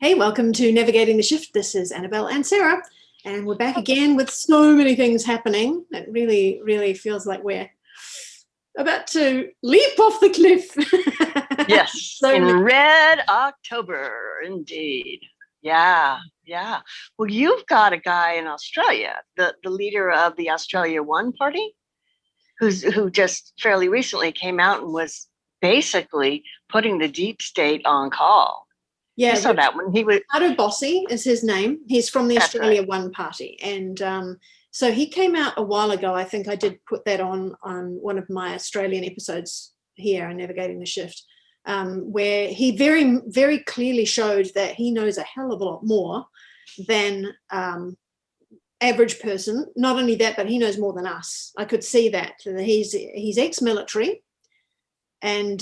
Hey, welcome to Navigating the Shift. This is Annabelle and Sarah, and we're back again with so many things happening. It really, really feels like we're about to leap off the cliff. Yes, in red October, indeed. Yeah. Well, you've got a guy in Australia, the leader of the Australia One Party, who just fairly recently came out and was basically putting the deep state on call. Yeah, you saw that when he was. Ricardo Bossi is his name. He's from the Australia One Party, and so he came out a while ago. I think I did put that on one of my Australian episodes here on Navigating the Shift, where he very, very clearly showed that he knows a hell of a lot more than average person. Not only that, but he knows more than us. I could see that. He's ex-military and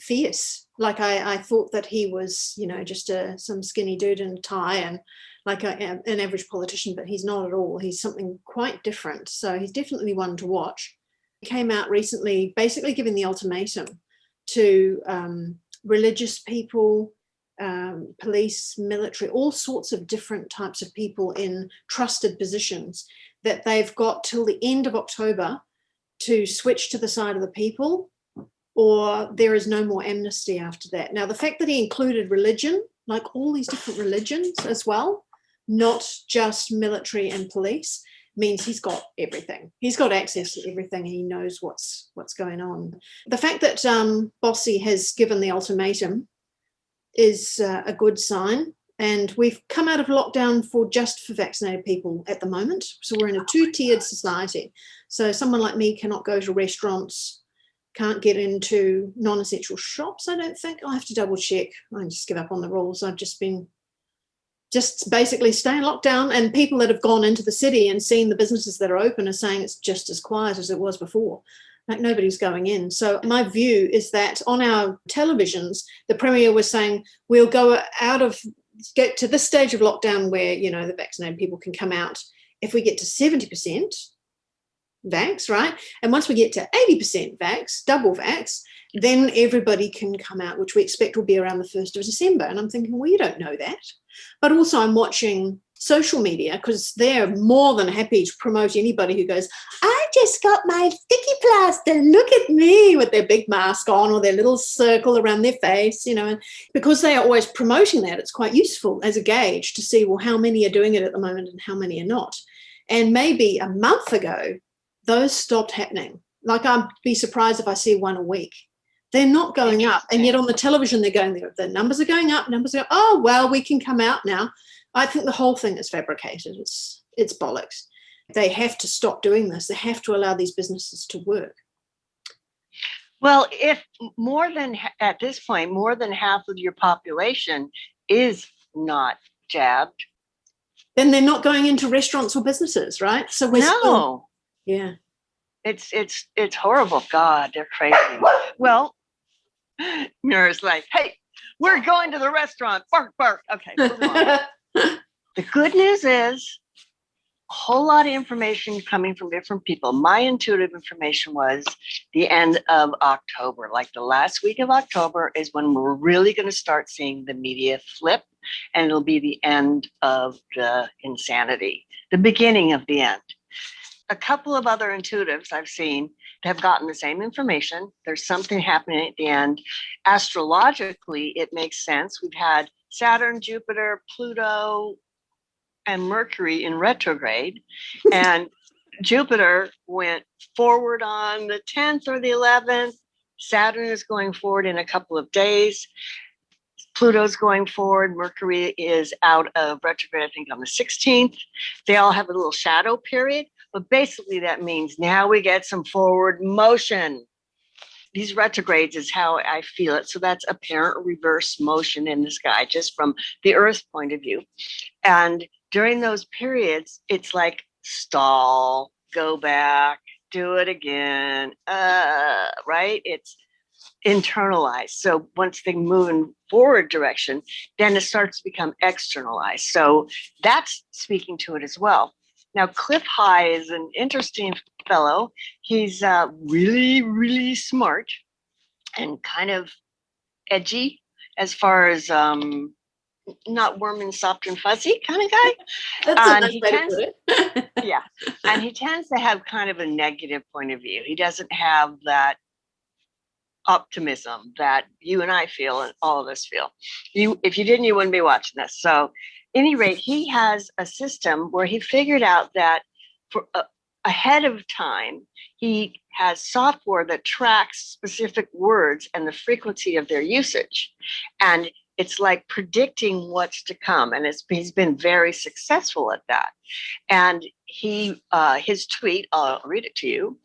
fierce. Like I thought that he was, just some skinny dude in a tie and like an average politician, but he's not at all. He's something quite different. So he's definitely one to watch. He came out recently basically giving the ultimatum to religious people, police, military, all sorts of different types of people in trusted positions, that they've got till the end of October to switch to the side of the people, or there is no more amnesty after that. Now, the fact that he included religion, like all these different religions as well, not just military and police, means he's got everything. He's got access to everything. He knows what's going on. The fact that Bossi has given the ultimatum is a good sign. And we've come out of lockdown for vaccinated people at the moment. So we're in a two-tiered society. So someone like me cannot go to restaurants, can't get into non-essential shops, I don't think. I'll have to double check. I just give up on the rules. I've just been basically staying locked down, and people that have gone into the city and seen the businesses that are open are saying it's just as quiet as it was before. Like nobody's going in. So my view is that on our televisions, the Premier was saying we'll get to this stage of lockdown where, the vaccinated people can come out if we get to 70% vax, right? And once we get to 80% vax, double vax, then everybody can come out, which we expect will be around the 1st of December. And I'm thinking, well, you don't know that. But also I'm watching social media because they're more than happy to promote anybody who goes, I just got my sticky plaster, look at me, with their big mask on or their little circle around their face, and because they are always promoting that, it's quite useful as a gauge to see, well, how many are doing it at the moment and how many are not. And maybe a month ago, those stopped happening. Like I'd be surprised if I see one a week. They're not going up. And yet on the television, they're going there. The numbers are going up, oh, well, we can come out now. I think the whole thing is fabricated. It's bollocks. They have to stop doing this. They have to allow these businesses to work. Well, if at this point, more than half of your population is not jabbed, then they're not going into restaurants or businesses, right? So yeah. It's horrible. God, they're crazy. Well, Mira's like, hey, we're going to the restaurant. Bark, bark. Okay, move on. The good news is a whole lot of information coming from different people. My intuitive information was the end of October, like the last week of October is when we're really going to start seeing the media flip, and it'll be the end of the insanity, the beginning of the end. A couple of other intuitives I've seen have gotten the same information. There's something happening at the end. Astrologically, it makes sense. We've had Saturn, Jupiter, Pluto, and Mercury in retrograde. And Jupiter went forward on the 10th or the 11th. Saturn is going forward in a couple of days. Pluto's going forward. Mercury is out of retrograde, I think, on the 16th. They all have a little shadow period. But basically that means now we get some forward motion. These retrogrades is how I feel it. So that's apparent reverse motion in the sky, just from the Earth's point of view. And during those periods, it's like stall, go back, do it again, right? It's internalized. So once they move in forward direction, then it starts to become externalized. So that's speaking to it as well. Now, Cliff High is an interesting fellow. He's really, really smart and kind of edgy as far as not warm and soft and fuzzy kind of guy. That's a nice way to put it. Yeah. And he tends to have kind of a negative point of view. He doesn't have that optimism that you and I feel and all of us feel. If you didn't, you wouldn't be watching this. So, at any rate, he has a system where he figured out that for ahead of time, he has software that tracks specific words and the frequency of their usage. And it's like predicting what's to come. And he's been very successful at that. And his tweet, I'll read it to you.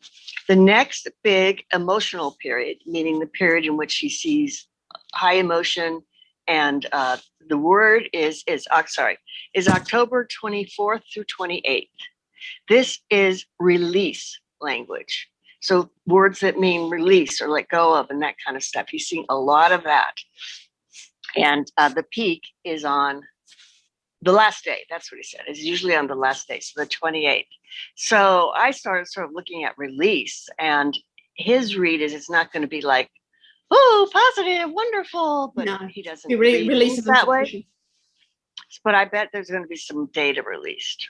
The next big emotional period, meaning the period in which he sees high emotion, and the word is October 24th through 28th. This is release language. So words that mean release or let go of and that kind of stuff. He's seeing a lot of that. And the peak is on the last day. That's what he said. It's usually on the last day, so the 28th. So I started sort of looking at release, and his read is it's not going to be like, oh, positive, wonderful, but no, he doesn't release that way. But I bet there's going to be some data released.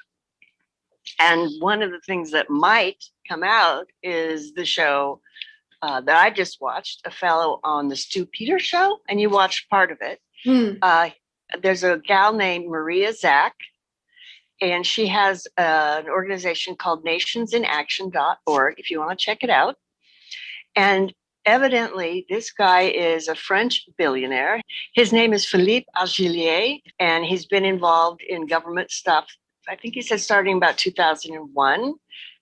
And one of the things that might come out is the show that I just watched, a fellow on the Stu Peters show, and you watched part of it. There's a gal named Maria Zach, and she has an organization called nationsinAction.org, if you want to check it out. And evidently, this guy is a French billionaire. His name is Philippe Argillier, and he's been involved in government stuff. I think he said starting about 2001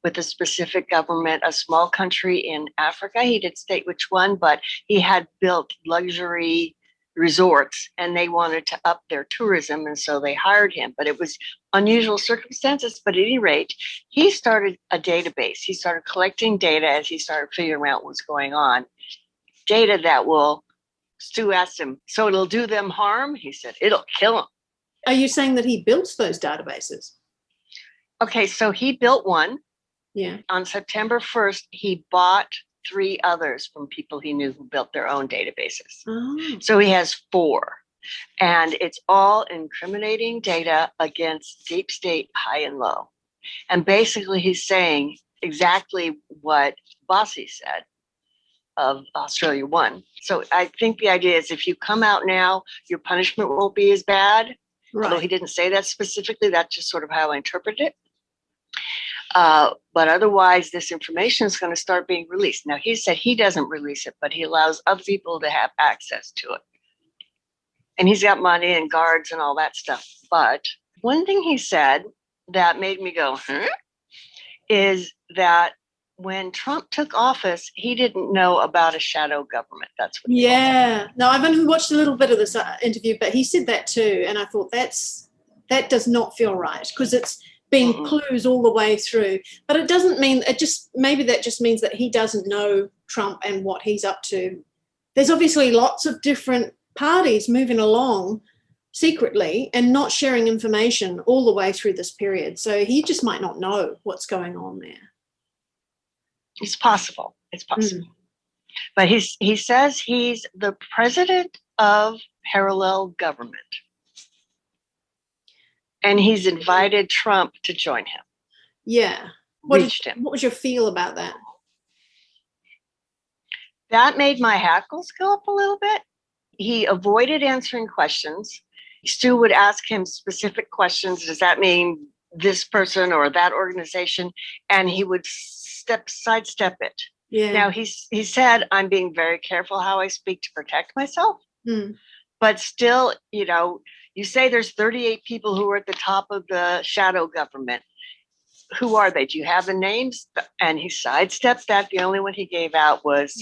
with a specific government, a small country in Africa. He didn't state which one, but he had built luxury resorts and they wanted to up their tourism. And so they hired him, but it was unusual circumstances. But at any rate, he started a database. He started collecting data as he started figuring out what's going on. Data that will, Stu asked him, so it'll do them harm? He said, it'll kill them. Are you saying that he built those databases? Okay, so he built one. Yeah. On September 1st, he bought 3 others from people he knew who built their own databases. Oh. So he has 4. And it's all incriminating data against deep state, high and low. And basically he's saying exactly what Bossy said of Australia One. So I think the idea is if you come out now, your punishment won't be as bad. Right. Although he didn't say that specifically, that's just sort of how I interpret it. But otherwise, this information is going to start being released. Now, he said he doesn't release it, but he allows other people to have access to it. And he's got money and guards and all that stuff. But one thing he said that made me go, is that when Trump took office, he didn't know about a shadow government. That's what. Yeah. No, I've only watched a little bit of this interview, but he said that too. And I thought that does not feel right because it's been clues all the way through. But it doesn't mean, maybe that just means that he doesn't know Trump and what he's up to. There's obviously lots of different parties moving along secretly and not sharing information all the way through this period. So he just might not know what's going on there. It's possible. It's possible. But he says he's the president of parallel government. And he's invited Trump to join him. Yeah. What was your feel about that? That made my hackles go up a little bit. He avoided answering questions. Stu would ask him specific questions. Does that mean this person or that organization? And he would sidestep it. Yeah. Now, he said, I'm being very careful how I speak to protect myself. But still, you say there's 38 people who are at the top of the shadow government. Who are they? Do you have the names? And he sidestepped that. The only one he gave out was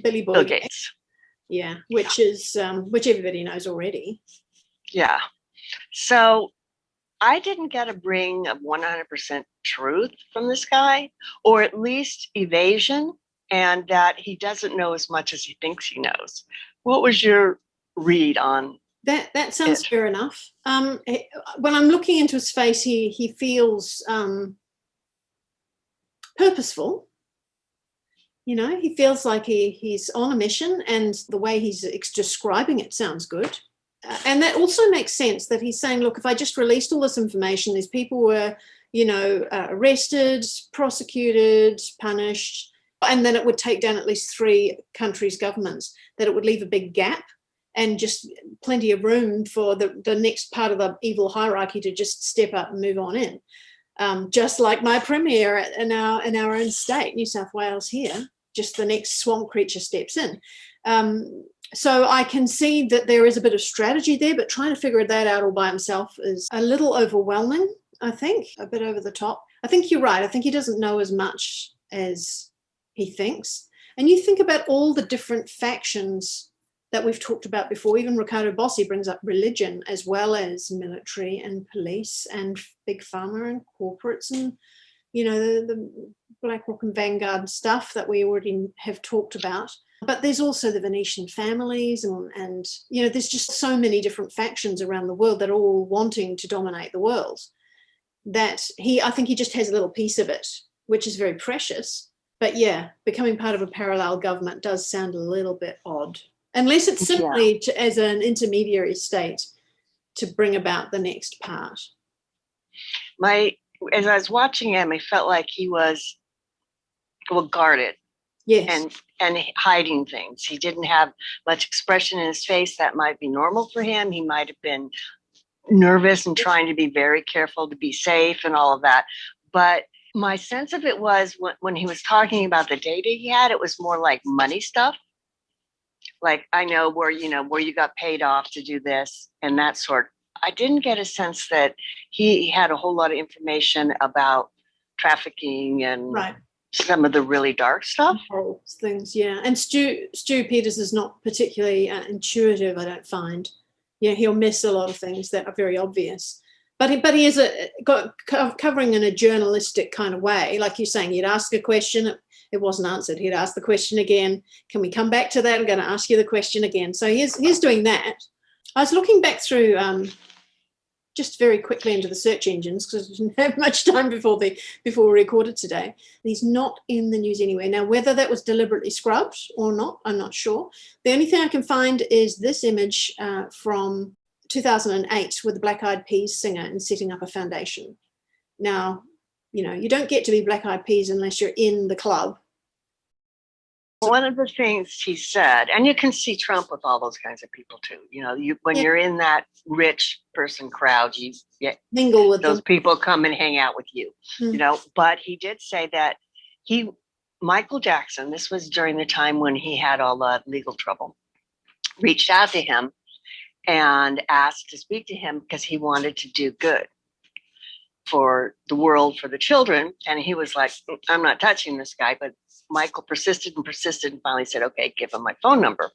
Bill Gates. Yeah, which everybody knows already. Yeah. So I didn't get a bring of 100% truth from this guy, or at least evasion, and that he doesn't know as much as he thinks he knows. What was your read on that? Sounds fair enough. When I'm looking into his face, he feels purposeful. He feels like he's on a mission, and the way he's describing it sounds good. and that also makes sense that he's saying, look, if I just released all this information, these people were, arrested, prosecuted, punished, and then it would take down at least 3 countries' governments, that it would leave a big gap and just plenty of room for the next part of the evil hierarchy to just step up and move on in. Just like my premier in our own state, New South Wales here, just the next swamp creature steps in. So I can see that there is a bit of strategy there, but trying to figure that out all by himself is a little overwhelming, I think, a bit over the top. I think you're right. I think he doesn't know as much as he thinks. And you think about all the different factions that we've talked about before. Even Ricardo Bossi brings up religion as well as military and police and big pharma and corporates and, the BlackRock and Vanguard stuff that we already have talked about. But there's also the Venetian families and there's just so many different factions around the world that are all wanting to dominate the world, that I think he just has a little piece of it, which is very precious. But yeah, becoming part of a parallel government does sound a little bit odd, unless it's simply as an intermediary state to bring about the next part. As I was watching him, I felt like he was guarded. Yes. And hiding things. He didn't have much expression in his face. That might be normal for him. He might have been nervous and trying to be very careful to be safe and all of that. But my sense of it was when he was talking about the data he had, it was more like money stuff. Like, I know where you got paid off to do this and that sort. I didn't get a sense that he had a whole lot of information about trafficking and some of the really dark stuff. Things, yeah. And Stu Peters is not particularly intuitive, I don't find. Yeah, he'll miss a lot of things that are very obvious. But he is covering in a journalistic kind of way. Like you're saying, you'd ask a question, it wasn't answered. He'd ask the question again. Can we come back to that? I'm going to ask you the question again. So he's doing that. I was looking back through just very quickly into the search engines because I didn't have much time before we recorded today. He's not in the news anywhere. Now, whether that was deliberately scrubbed or not, I'm not sure. The only thing I can find is this image from 2008 with the Black Eyed Peas singer and setting up a foundation. Now, you don't get to be Black Eyed Peas unless you're in the club. One of the things he said, and you can see Trump with all those kinds of people too. When you're in that rich person crowd, you mingle with those them. People come and hang out with you. But he did say that Michael Jackson, this was during the time when he had all the legal trouble, reached out to him and asked to speak to him because he wanted to do good for the world, for the children. And he was like, I'm not touching this guy. But Michael persisted and finally said, okay, give him my phone number.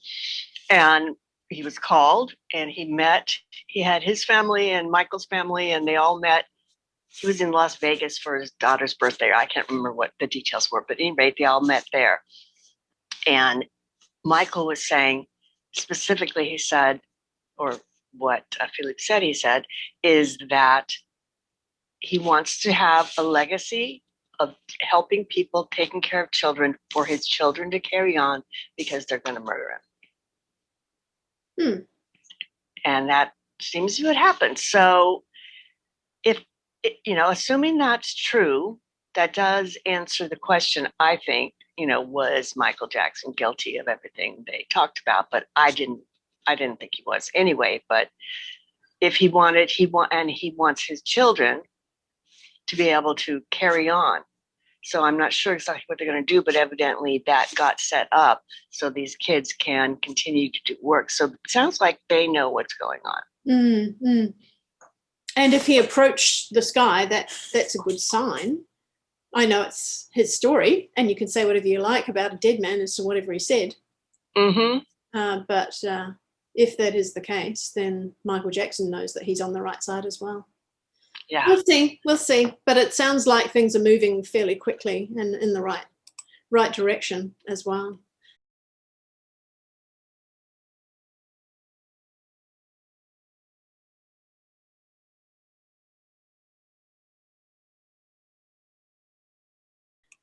And he was called and he had his family and Michael's family, and they all met. He was in Las Vegas for his daughter's birthday. I can't remember what the details were, but at any rate, they all met there. And Michael was saying, specifically, he said, or what Philippe said, he said, is that he wants to have a legacy of helping people, taking care of children, for his children to carry on because they're going to murder him. And that seems to have happened. So assuming that's true, that does answer the question, I think, was Michael Jackson guilty of everything they talked about? But I didn't think he was anyway. But if he wants his children to be able to carry on. So I'm not sure exactly what they're going to do, but evidently that got set up so these kids can continue to do work. So it sounds like they know what's going on. And if he approached this guy, that's a good sign. I know it's his story, and you can say whatever you like about a dead man as to whatever he said. But if that is the case, then Michael Jackson knows that he's on the right side as well. Yeah, we'll see. But it sounds like things are moving fairly quickly and in the right direction as well.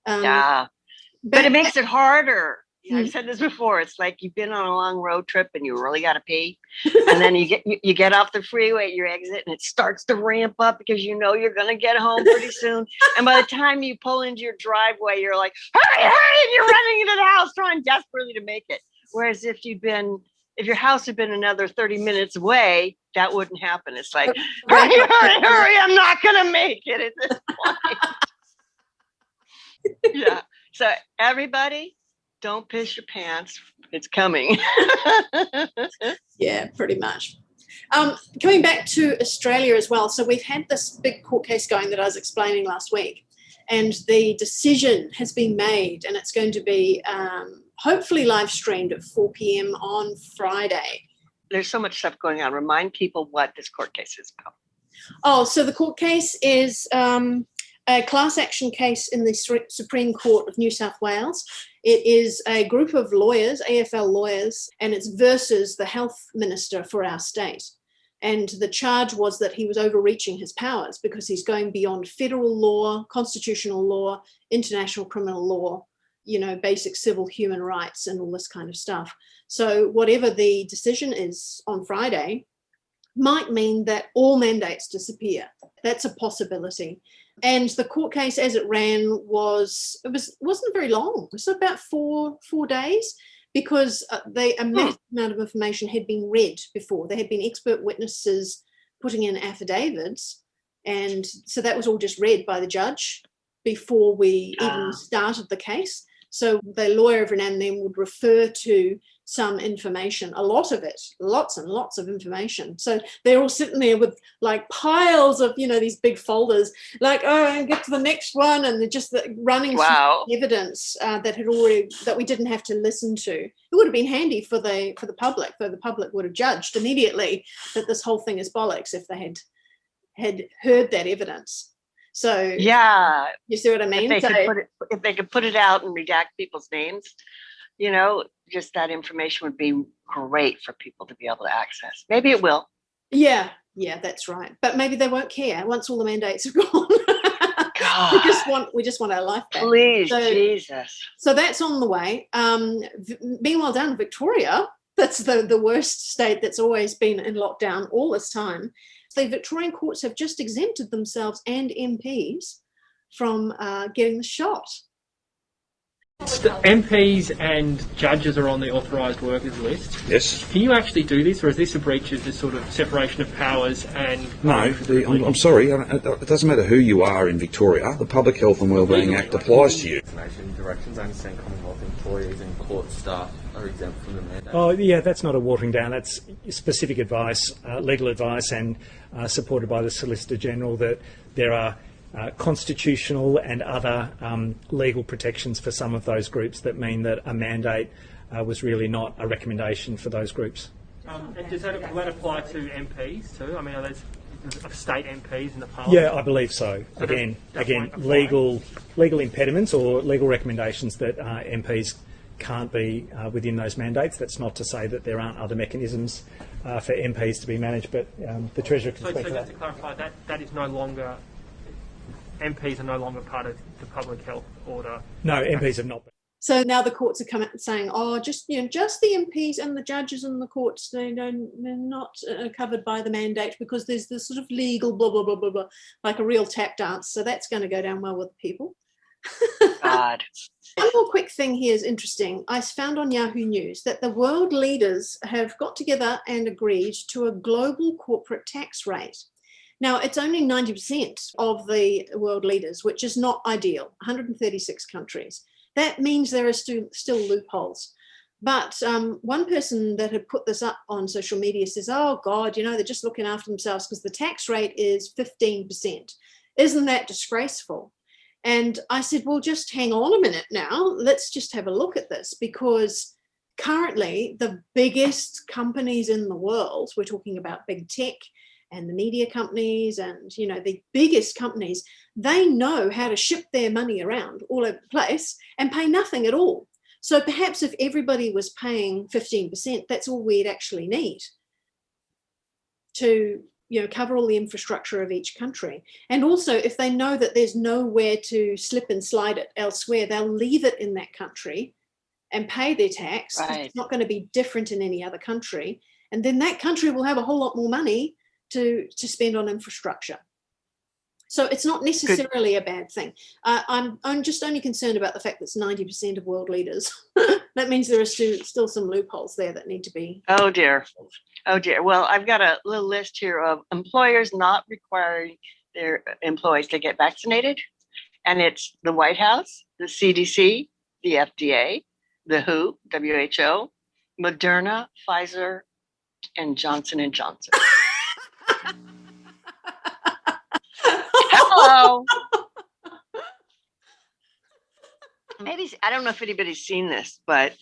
But it makes it harder Yeah, I've said this before. It's like you've been on a long road trip and you really got to pee. And then you get off the freeway at your exit and it starts to ramp up because you know you're going to get home pretty soon. And by the time you pull into your driveway, you're like, hurry, hurry, and you're running into the house trying desperately to make it. Whereas if your house had been another 30 minutes away, that wouldn't happen. It's like, hurry, hurry, hurry, I'm not going to make it at this point. Yeah. So everybody, don't piss your pants. It's coming. Yeah, pretty much. Coming back to Australia as well. So we've had this big court case going that I was explaining last week, and the decision has been made, and it's going to be hopefully live streamed at 4 p.m. on Friday. There's so much stuff going on. Remind people what this court case is about. Oh, so the court case is a class action case in the Supreme Court of New South Wales. It is a group of lawyers, AFL lawyers, and it's versus the health minister for our state. And the charge was that he was overreaching his powers because he's going beyond federal law, constitutional law, international criminal law, basic civil human rights and all this kind of stuff. So whatever the decision is on Friday might mean that all mandates disappear. That's a possibility. And the court case as it ran wasn't very long. It was about four days because a massive amount of information had been read before. There had been expert witnesses putting in affidavits. And so that was all just read by the judge before we even started the case. So the lawyer every now and then would refer to some information, a lot of it, lots and lots of information. So they're all sitting there with like piles of, these big folders, like, and get to the next one. And they're just running evidence that we didn't have to listen to. It would have been handy for the public, though the public would have judged immediately that this whole thing is bollocks if they had heard that evidence. So yeah, you see what I mean? If they could put it out and redact people's names, just that information would be great for people to be able to access. Maybe it will. Yeah, that's right. But maybe they won't care once all the mandates are gone. God. we just want our life back. Please, Jesus. So that's on the way. Meanwhile, down in Victoria, that's the worst state that's always been in lockdown all this time. So the Victorian courts have just exempted themselves and MPs from getting the shot. The MPs and judges are on the authorised workers list. Yes. Can you actually do this, or is this a breach of the sort of separation of powers? And no, I'm sorry. It doesn't matter who you are in Victoria. The Public Health and Wellbeing Act applies to you. Vaccination directions. I understand Commonwealth employees and court staff are exempt from the mandate. Oh, yeah, that's not a watering down. That's specific advice, legal advice, and supported by the Solicitor General that there are constitutional and other legal protections for some of those groups that mean that a mandate was really not a recommendation for those groups. And will that apply to MPs too? I mean, are those state MPs in the Parliament? Yeah, I believe so. Again, legal impediments or legal recommendations that MPs can't be within those mandates. That's not to say that there aren't other mechanisms for MPs to be managed, but the Treasurer can speak to that. So just to clarify, that is no longer... MPs are no longer part of the public health order. No, MPs have not been. So now the courts are coming out saying, just the MPs and the judges and the courts, they're not covered by the mandate because there's this sort of legal blah, blah, blah, blah, blah, like a real tap dance. So that's going to go down well with people. God. One more quick thing here is interesting. I found on Yahoo News that the world leaders have got together and agreed to a global corporate tax rate. Now, it's only 90% of the world leaders, which is not ideal, 136 countries. That means there are still loopholes. But one person that had put this up on social media says, oh, God, they're just looking after themselves because the tax rate is 15%. Isn't that disgraceful? And I said, well, just hang on a minute now. Let's just have a look at this, because currently the biggest companies in the world, we're talking about big tech, and the media companies and, the biggest companies, they know how to ship their money around all over the place and pay nothing at all. So perhaps if everybody was paying 15%, that's all we'd actually need to, cover all the infrastructure of each country. And also, if they know that there's nowhere to slip and slide it elsewhere, they'll leave it in that country and pay their tax. Right. It's not going to be different in any other country. And then that country will have a whole lot more money to spend on infrastructure. So it's not necessarily a bad thing. I'm just only concerned about the fact that it's 90% of world leaders. That means there are still some loopholes there that need to be. Oh dear. Well, I've got a little list here of employers not requiring their employees to get vaccinated. And it's the White House, the CDC, the FDA, the WHO, Moderna, Pfizer, and Johnson & Johnson. Hello. Maybe, I don't know if anybody's seen this, but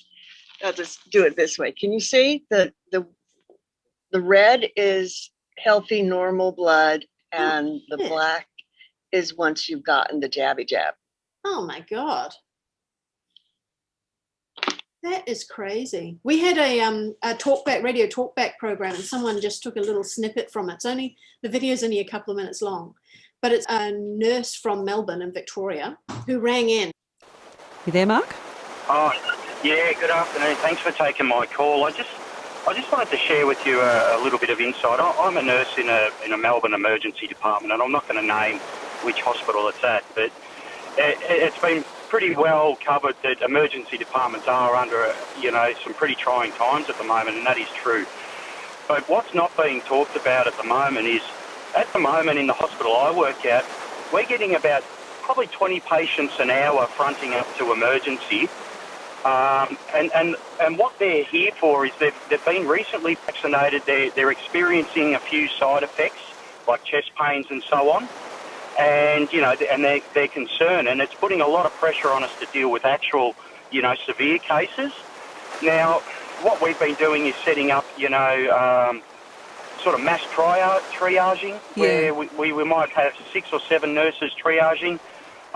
I'll just do it this way. Can you see the red is healthy, normal blood, and the black is once you've gotten the jabby jab. Oh my God. That is crazy. We had a talkback, radio talkback program, and someone just took a little snippet from it. The video's only a couple of minutes long, but it's a nurse from Melbourne in Victoria who rang in. You there, Mark? Oh, yeah, good afternoon. Thanks for taking my call. I just wanted to share with you a little bit of insight. I'm a nurse in a Melbourne emergency department, and I'm not going to name which hospital it's at, but it's been pretty well covered that emergency departments are under, some pretty trying times at the moment, and that is true. But what's not being talked about at the moment is, at the moment in the hospital I work at, we're getting about probably 20 patients an hour fronting up to emergency. And what they're here for is they've been recently vaccinated. They're experiencing a few side effects like chest pains and so on. And, and they're concerned, and it's putting a lot of pressure on us to deal with actual, severe cases. Now, what we've been doing is setting up, sort of mass triaging, where we might have 6 or 7 nurses triaging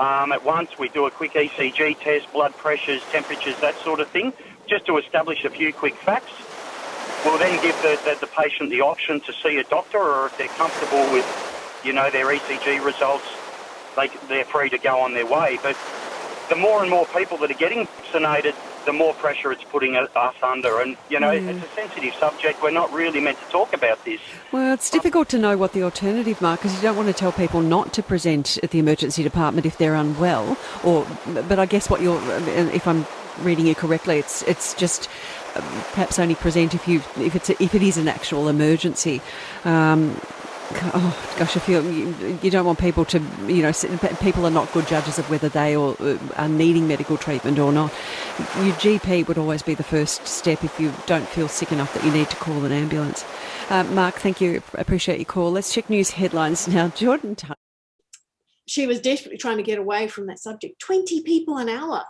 at once. We do a quick ECG test, blood pressures, temperatures, that sort of thing, just to establish a few quick facts. We'll then give the patient the option to see a doctor, or if they're comfortable with their ECG results, they're free to go on their way. But the more and more people that are getting vaccinated, the more pressure it's putting us under. And, it's a sensitive subject. We're not really meant to talk about this. Well, it's difficult to know what the alternative, Mark, because you don't want to tell people not to present at the emergency department if they're unwell. But I guess if I'm reading you correctly, it's just perhaps only present if it is an actual emergency. Oh gosh, I feel you don't want people to, people are not good judges of whether they are needing medical treatment or not. Your GP would always be the first step if you don't feel sick enough that you need to call an ambulance. Mark, thank you. Appreciate your call. Let's check news headlines now. Jordan. She was desperately trying to get away from that subject. 20 people an hour.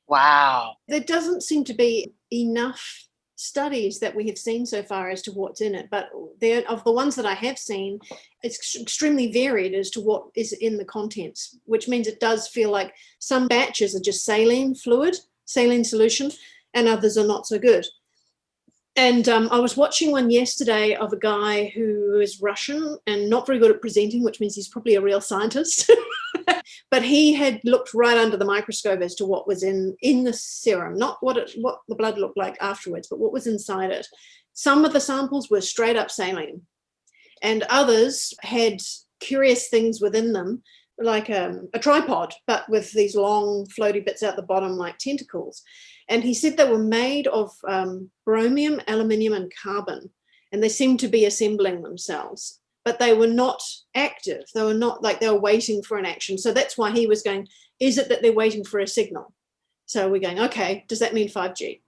Wow. There doesn't seem to be enough studies that we have seen so far as to what's in it, but of the ones that I have seen, it's extremely varied as to what is in the contents, which means it does feel like some batches are just saline solution, and others are not so good. And I was watching one yesterday of a guy who is Russian and not very good at presenting, which means he's probably a real scientist. But he had looked right under the microscope as to what was in the serum, not what the blood looked like afterwards, but what was inside it. Some of the samples were straight up saline, and others had curious things within them, like a tripod, but with these long floaty bits out the bottom like tentacles. And he said they were made of bromium, aluminium, and carbon, and they seemed to be assembling themselves. But they were not active. They were not like they were waiting for an action. So that's why he was going, is it that they're waiting for a signal? So we're going, okay, does that mean 5G?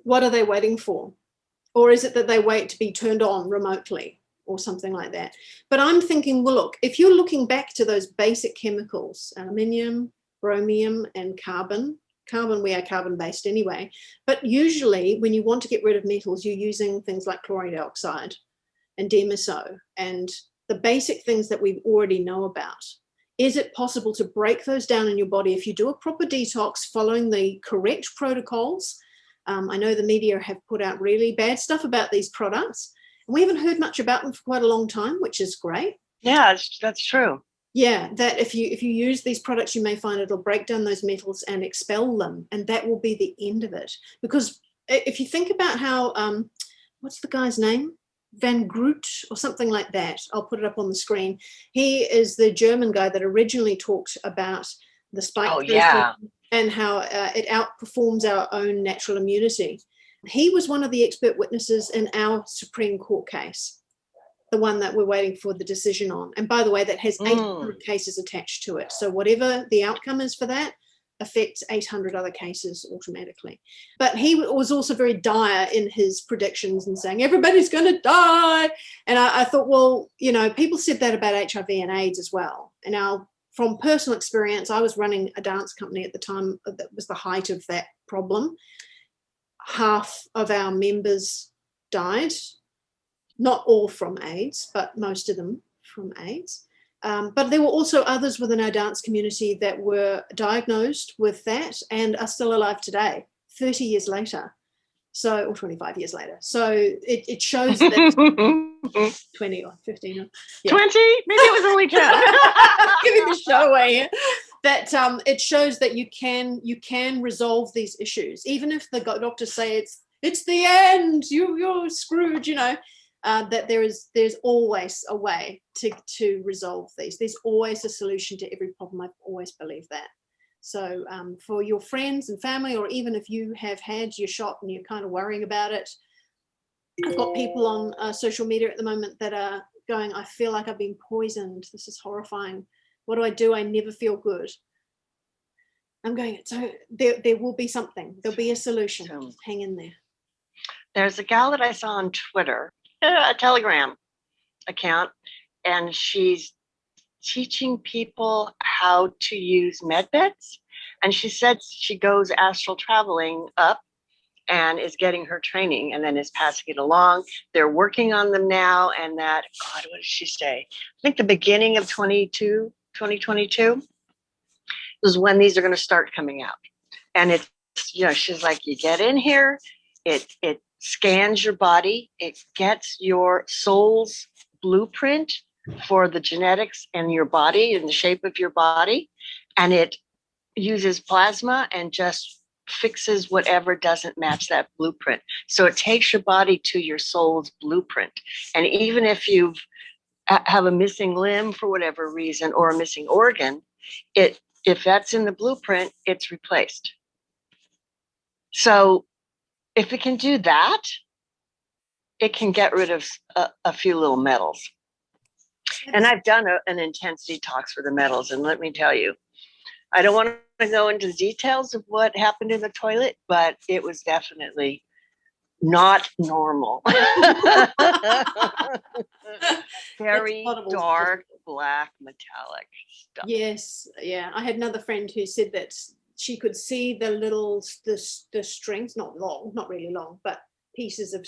What are they waiting for? Or is it that they wait to be turned on remotely or something like that? But I'm thinking, well, look, if you're looking back to those basic chemicals, aluminium, bromium, and carbon, we are carbon-based anyway. But usually when you want to get rid of metals, you're using things like chlorine dioxide and DMSO, and the basic things that we already know about. Is it possible to break those down in your body if you do a proper detox following the correct protocols? I know the media have put out really bad stuff about these products, and we haven't heard much about them for quite a long time, which is great. Yeah, that's true. Yeah, that if you use these products, you may find it'll break down those metals and expel them, and that will be the end of it. Because if you think about how, what's the guy's name? Van Groot or something like that. I'll put it up on the screen. He is the German guy that originally talked about the spike protein and how it outperforms our own natural immunity. He was one of the expert witnesses in our Supreme Court case, the one that we're waiting for the decision on. And by the way, that has 800 cases attached to it. So whatever the outcome is for that affects 800 other cases automatically. But he was also very dire in his predictions and saying, everybody's going to die. And I thought, well, you know, people said that about HIV and AIDS as well. And now, from personal experience, I was running a dance company at the time that was the height of that problem. Half of our members died. Not all from AIDS, but most of them from AIDS. But there were also others within our dance community that were diagnosed with that and are still alive today, 30 years later, or 25 years later. So it shows that 20 or 15 or 20? Maybe it was only 10. Giving the show away. That it shows that you can resolve these issues, even if the doctors say it's the end, you're screwed, you know. That there's always a way to resolve these. There's always a solution to every problem. I've always believed that. So for your friends and family, or even if you have had your shot and you're kind of worrying about it, I've got people on social media at the moment that are going, I feel like I've been poisoned. This is horrifying. What do? I never feel good. I'm going, so there will be something. There'll be a solution. Hang in there. There's a gal that I saw on Twitter, a Telegram account, and she's teaching people how to use Medbeds. And she said she goes astral traveling up and is getting her training and then is passing it along. They're working on them now, and that, God, what did she say? I think the beginning of 2022 is when these are going to start coming out. And it's, you know, she's like, you get in here, it scans your body, it gets your soul's blueprint for the genetics and your body and the shape of your body, and it uses plasma and just fixes whatever doesn't match that blueprint. So it takes your body to your soul's blueprint. And even if you have a missing limb for whatever reason or a missing organ, if that's in the blueprint, it's replaced. So if it can do that, it can get rid of a few little metals. And I've done an intense detox for the metals. And let me tell you, I don't want to go into the details of what happened in the toilet, but it was definitely not normal. Very dark, black, metallic stuff. Yes, yeah. I had another friend who said that she could see the strings, not really long, but pieces of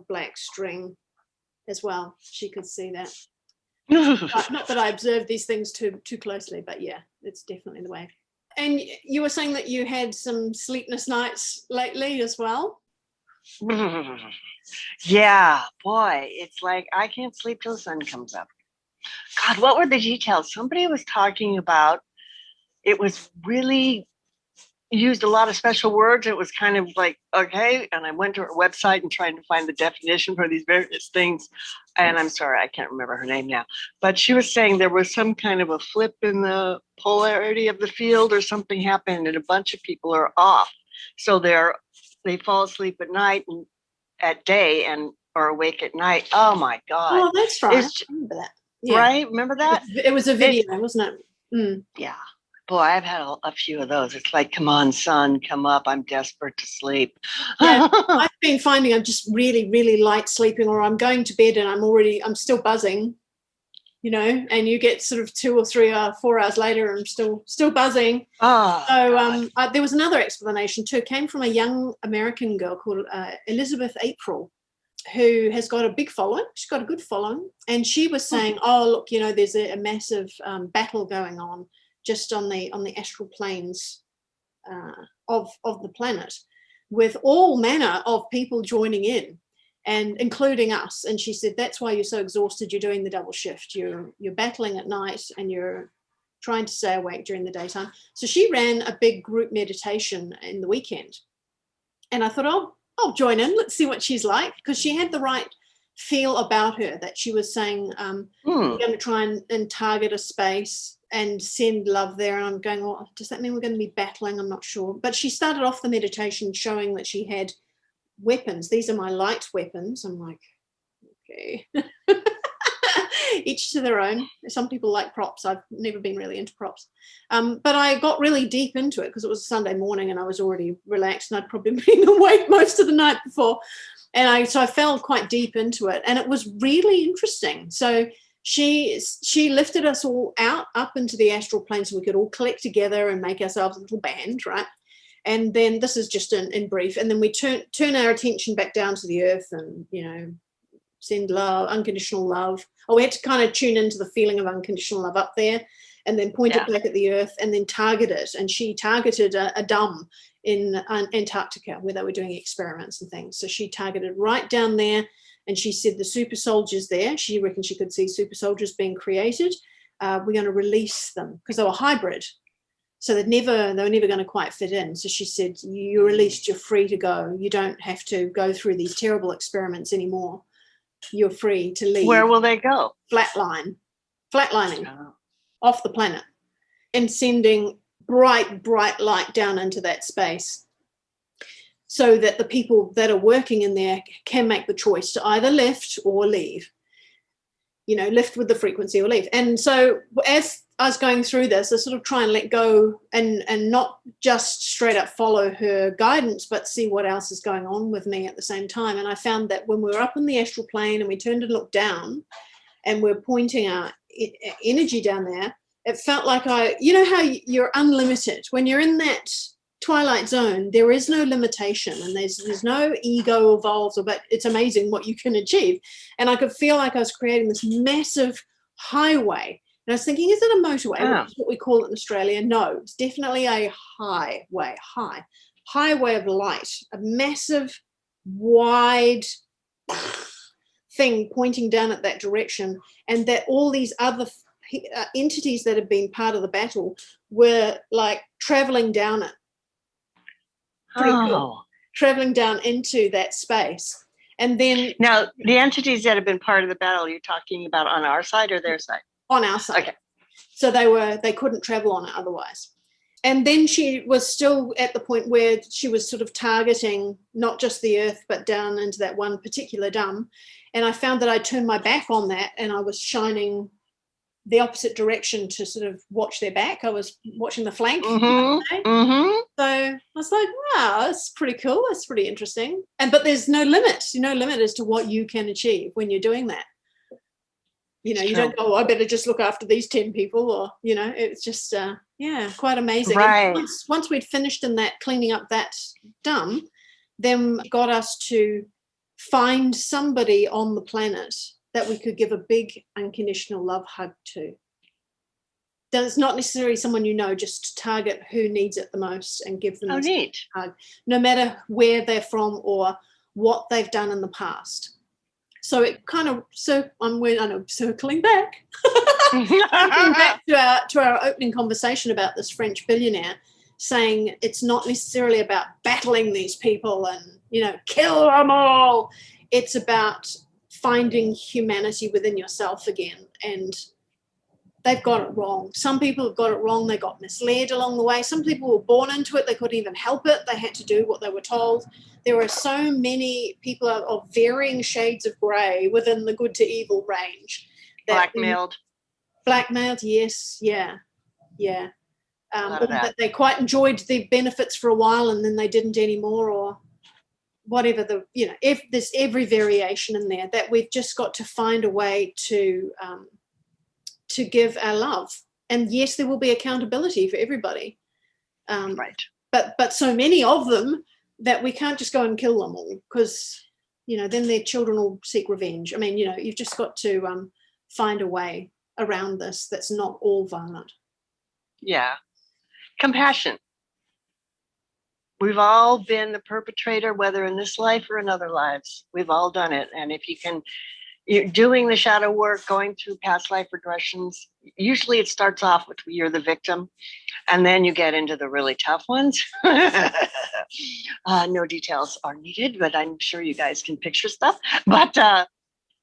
black string as well. She could see that. Not that I observed these things too closely, but yeah, it's definitely the way. And you were saying that you had some sleepless nights lately as well? Yeah, boy, it's like I can't sleep till the sun comes up. God, what were the details? Somebody was talking about, it was really used a lot of special words. It was kind of like, okay. And I went to her website and tried to find the definition for these various things. And I'm sorry, I can't remember her name now. But she was saying there was some kind of a flip in the polarity of the field or something happened and a bunch of people are off. So they fall asleep at night and at day and are awake at night. Oh my God. Oh, that's right. I remember that. Yeah. Right? Remember that? It was a video, wasn't it? Mm. Yeah. Boy, I've had a few of those. It's like, come on, sun, come up. I'm desperate to sleep. Yeah, I've been finding I'm just really, really light sleeping, or I'm going to bed and I'm still buzzing, you know, and you get sort of 2 or 3 or 4 hours later and I'm still buzzing. Oh, so there was another explanation too. It came from a young American girl called Elizabeth April, who has got a big following. She's got a good following. And she was saying, oh, look, you know, there's a massive battle going on just on the astral planes of the planet, with all manner of people joining in. and including us. And she said, that's why you're so exhausted. You're doing the double shift. You're battling at night and you're trying to stay awake during the daytime. So she ran a big group meditation in the weekend. And I thought, oh, I'll join in. Let's see what she's like. Because she had the right feel about her, that she was saying, we're going to try and target a space and send love there. And I'm going, oh, does that mean we're going to be battling? I'm not sure. But she started off the meditation showing that she had weapons. These are my light weapons. I'm like, okay. Each to their own. Some people like props. I've never been really into props. But I got really deep into it because it was a Sunday morning and I was already relaxed and I'd probably been awake most of the night before. And so I fell quite deep into it, and it was really interesting. So she lifted us all up into the astral plane so we could all collect together and make ourselves a little band, right? And then this is just in brief. And then we turn our attention back down to the earth and, send love, unconditional love. Oh, we had to kind of tune into the feeling of unconditional love up there and then point it back at the earth and then target it. And she targeted a dam in Antarctica where they were doing experiments and things. So she targeted right down there, and she said the super soldiers there, she reckoned she could see super soldiers being created. We're going to release them because they were hybrid. So they were never going to quite fit in. So she said, you're released, you're free to go. You don't have to go through these terrible experiments anymore. You're free to leave. Where will they go? Flatlining off the planet and sending bright light down into that space so that the people that are working in there can make the choice to either lift or leave, lift with the frequency or leave. And so as I was going through this, I sort of try and let go and not just straight up follow her guidance, but see what else is going on with me at the same time. And I found that when we were up in the astral plane and we turned and looked down and we're pointing our energy down there, it felt like how you're unlimited. When you're in that twilight zone, there is no limitation and there's no ego involved, but it's amazing what you can achieve. And I could feel like I was creating this massive highway. And I was thinking, is it a motorway? Which is what we call it in Australia. No, it's definitely a highway of light, a massive, wide thing pointing down at that direction, and that all these other entities that had been part of the battle were like traveling down it. Pretty cool. Traveling down into that space. And then now the entities that have been part of the battle, you're talking about on our side or their side? On our side. Okay. So they couldn't travel on it otherwise. And then she was still at the point where she was sort of targeting not just the earth, but down into that one particular dam. And I found that I turned my back on that and I was shining the opposite direction to sort of watch their back. I was watching the flank. So I was like, wow, that's pretty cool. That's pretty interesting. But there's no limit as to what you can achieve when you're doing that. You don't go, I better just look after these 10 people, or, it's just, quite amazing. Right. And once we'd finished in that, cleaning up that dump, then got us to find somebody on the planet that we could give a big unconditional love hug to. It's not necessarily someone just target who needs it the most and give them a hug, no matter where they're from or what they've done in the past. So it kind of, I'm circling back, to our opening conversation about this French billionaire, saying it's not necessarily about battling these people and, kill them all. It's about finding humanity within yourself again. And they've got it wrong. Some people have got it wrong. They got misled along the way. Some people were born into it. They couldn't even help it. They had to do what they were told. There are so many people of varying shades of grey within the good to evil range. Blackmailed, yes, yeah. Or that they quite enjoyed the benefits for a while and then they didn't anymore, or whatever if there's every variation in there, that we've just got to find a way to give our love. And yes, there will be accountability for everybody. Right. But so many of them that we can't just go and kill them all, because, then their children will seek revenge. I mean, you've just got to find a way around this that's not all violent. Yeah. Compassion. We've all been the perpetrator, whether in this life or in other lives. We've all done it. And if you can, you're doing the shadow work, going through past life regressions, usually it starts off with you're the victim, and then you get into the really tough ones. No details are needed, but I'm sure you guys can picture stuff. But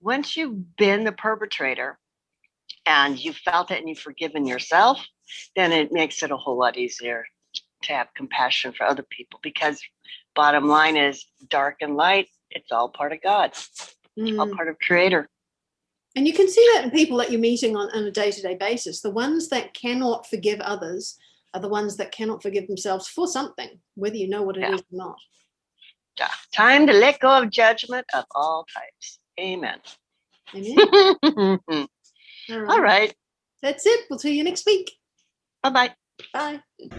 once you've been the perpetrator and you felt it and you've forgiven yourself, then it makes it a whole lot easier to have compassion for other people, because bottom line is dark and light, it's all part of God, all part of Creator. And you can see that in people that you're meeting on a day-to-day basis. The ones that cannot forgive others are the ones that cannot forgive themselves for something, whether you know what it is or not. Yeah. Time to let go of judgment of all types. Amen. Amen. All right. That's it. We'll see you next week. Bye-bye. Bye. If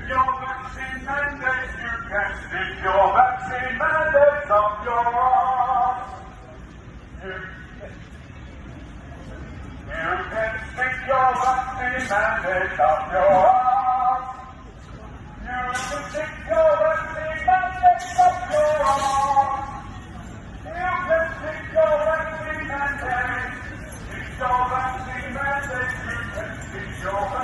your vaccine mandate, you can stick your vaccine mandate up your arse. You can stick your vaccine mandate up your arse. You can stick your vaccine mandate up your arse. You can stick your vaccine mandate. Stick your vaccine mandate. You can stick your vaccine